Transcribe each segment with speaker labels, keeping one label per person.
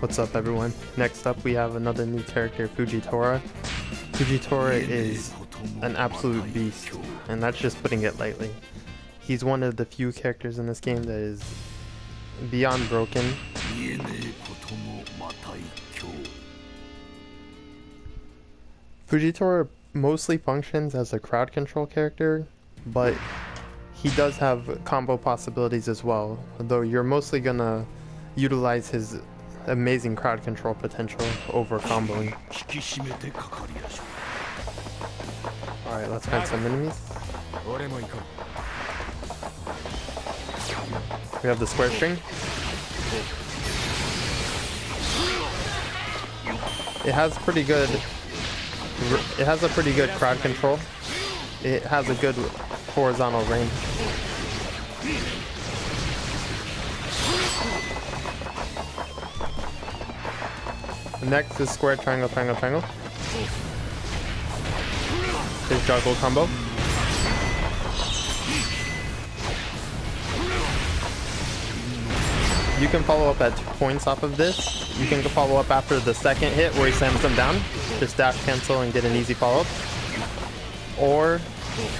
Speaker 1: What's up, everyone? Next up, we have another new character, Fujitora. Fujitora is an absolute beast, and that's just putting it lightly. He's one of the few characters in this game that is beyond broken. Fujitora mostly functions as a crowd control character, but he does have combo possibilities as well, though you're mostly gonna utilize his amazing crowd control potential over comboing. Alright, let's find some enemies. We have the square string. It has a pretty good crowd control. It has a good horizontal range. Next is square, triangle, triangle, triangle. His juggle combo. You can follow up at 2 points off of this. You can follow up after the second hit where he slams them down. Just dash cancel and get an easy follow-up. Or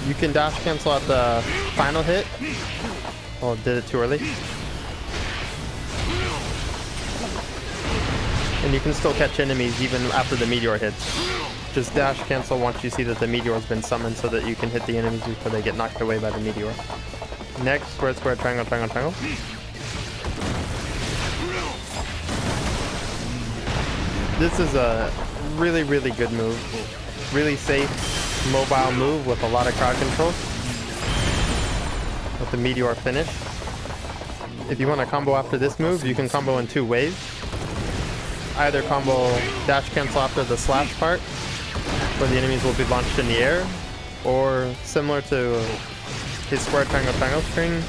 Speaker 1: you can dash cancel at the final hit. Oh, did it too early. And you can still catch enemies even after the meteor hits. Just dash cancel once you see that the meteor has been summoned so that you can hit the enemies before they get knocked away by the meteor. Next, square, square, triangle, triangle, triangle. This is a really, really good move. Really safe, mobile move with a lot of crowd control. With the meteor finish. If you want to combo after this move, you can combo in 2 ways. Either combo dash cancel after the slash part, where the enemies will be launched in the air, or similar to his square triangle triangle string,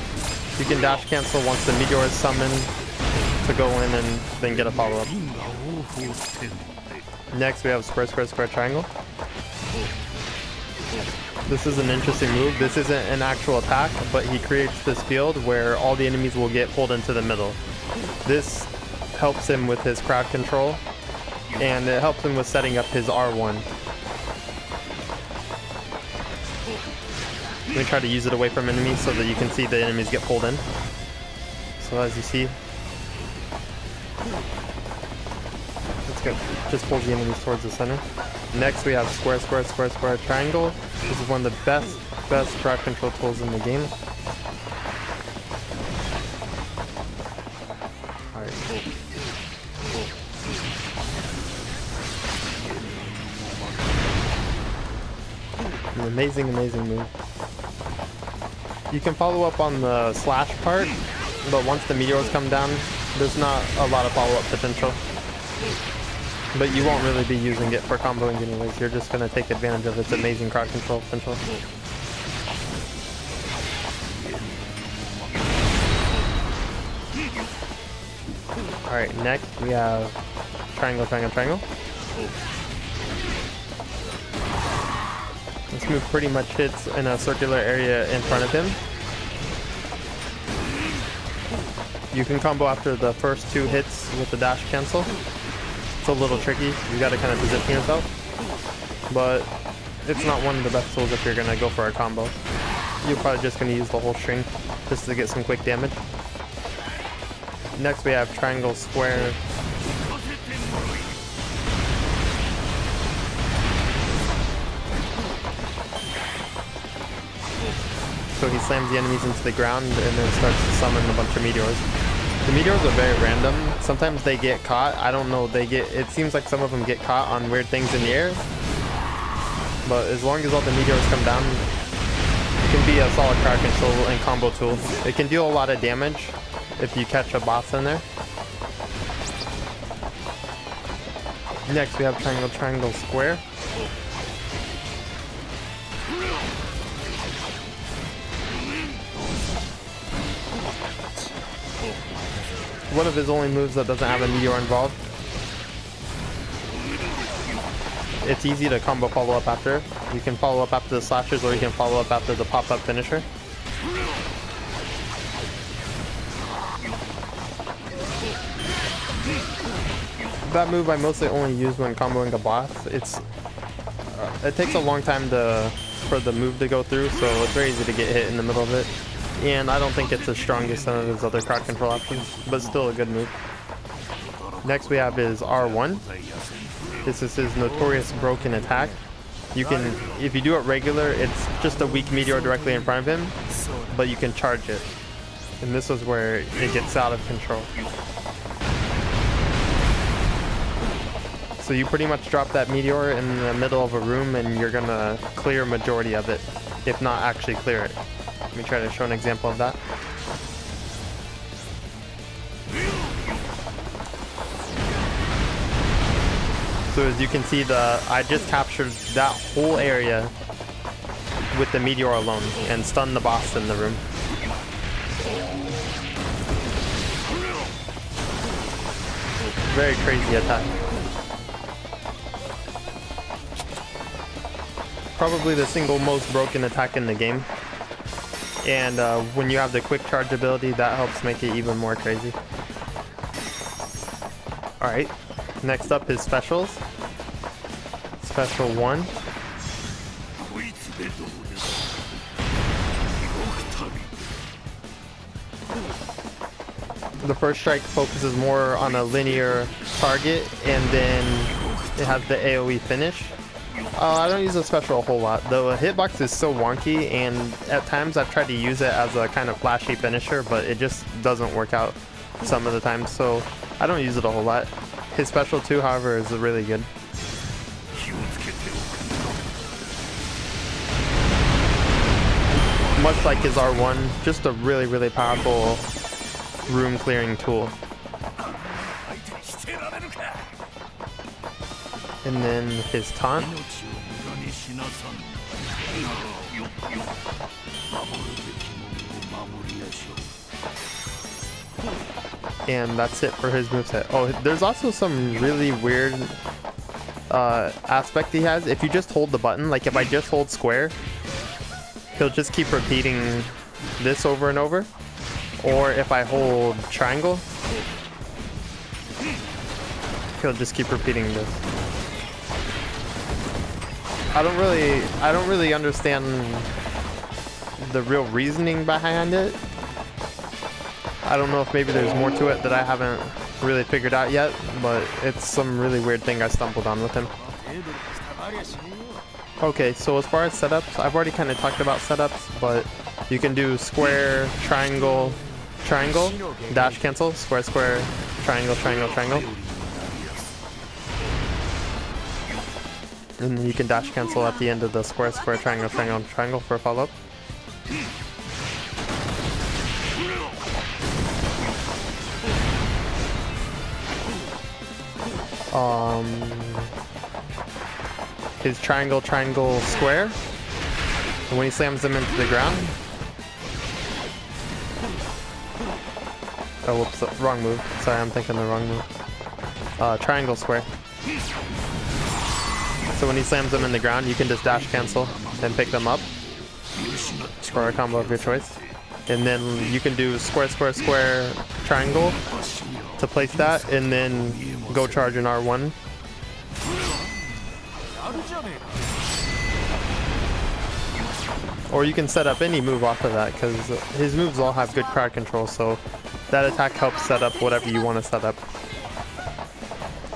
Speaker 1: you can dash cancel once the meteor is summoned to go in and then get a follow-up. Next we have square square square triangle. This is an interesting move. This isn't an actual attack, but he creates this field where all the enemies will get pulled into the middle. This helps him with his crowd control, and it helps him with setting up his R1. Let me try to use it away from enemies so that you can see the enemies get pulled in. So as you see, let's go. Just pulls the enemies towards the center. Next we have square, square, square, square, triangle. This is one of the best crowd control tools in the game. An amazing, amazing move. You can follow up on the slash part, but once the meteors come down, there's not a lot of follow-up potential. But you won't really be using it for comboing anyways. You're just going to take advantage of its amazing crowd control potential. Alright, next we have triangle, triangle, triangle. This move pretty much hits in a circular area in front of him. You can combo after the first 2 hits with the dash cancel. It's a little tricky. You gotta kind of position yourself. But it's not one of the best tools if you're gonna go for a combo. You're probably just gonna use the whole string just to get some quick damage. Next we have triangle, square. So he slams the enemies into the ground and then starts to summon a bunch of meteors. The meteors are very random. Sometimes they get caught. I don't know. It seems like some of them get caught on weird things in the air. But as long as all the meteors come down, it can be a solid crowd control and combo tool. It can deal a lot of damage if you catch a boss in there. Next we have triangle, triangle, square. One of his only moves that doesn't have a meteor involved. It's easy to combo follow up after. You can follow up after the slashes, or you can follow up after the pop-up finisher. that move I mostly only use when comboing a boss. It takes a long time for the move to go through, so it's very easy to get hit in the middle of it. And I don't think it's as strong as some of his other crowd control options, but still a good move. Next we have his R1. This is his notorious broken attack. You can, if you do it regular, it's just a weak meteor directly in front of him, but you can charge it. And this is where it gets out of control. So you pretty much drop that meteor in the middle of a room and you're gonna clear a majority of it, if not actually clear it. Let me try to show an example of that. So as you can see, I just captured that whole area with the meteor alone and stunned the boss in the room. Very crazy attack. Probably the single most broken attack in the game. And when you have the quick charge ability, that helps make it even more crazy. Alright, next up is specials. Special 1. The first strike focuses more on a linear target, and then it has the AoE finish. I don't use the special a whole lot. The hitbox is so wonky, and at times I've tried to use it as a kind of flashy finisher, but it just doesn't work out some of the time, so I don't use it a whole lot. His special 2, however, is really good. Much like his R1, just a really, really powerful room clearing tool. And then his taunt. And that's it for his moveset. Oh, there's also some really weird aspect he has. If you just hold the button, like if I just hold square, he'll just keep repeating this over and over. Or if I hold triangle, he'll just keep repeating this. I don't really understand the real reasoning behind it. I don't know if maybe there's more to it that I haven't really figured out yet, but it's some really weird thing I stumbled on with him. Okay, so as far as setups, I've already kind of talked about setups, but you can do square, triangle, triangle, dash cancel, square, square, triangle, triangle, triangle. And then you can dash cancel at the end of the square, square, triangle, triangle, triangle for a follow-up. His triangle, triangle, square. And when he slams them into the ground. Oh, whoops, wrong move. Sorry, I'm thinking the wrong move. Triangle, square. So when he slams them in the ground, you can just dash cancel and pick them up for a combo of your choice. And then you can do square, square, square, triangle to place that, and then go charge an R1. Or you can set up any move off of that, because his moves all have good crowd control, so that attack helps set up whatever you want to set up.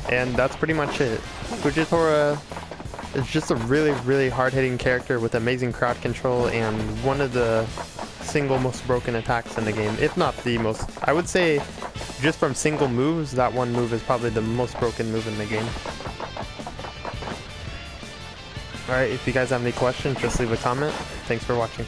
Speaker 1: And that's pretty much it. Fujitora is just a really, really hard-hitting character with amazing crowd control and one of the single most broken attacks in the game, if not the most. I would say just from single moves, that one move is probably the most broken move in the game. Alright, if you guys have any questions, just leave a comment. Thanks for watching.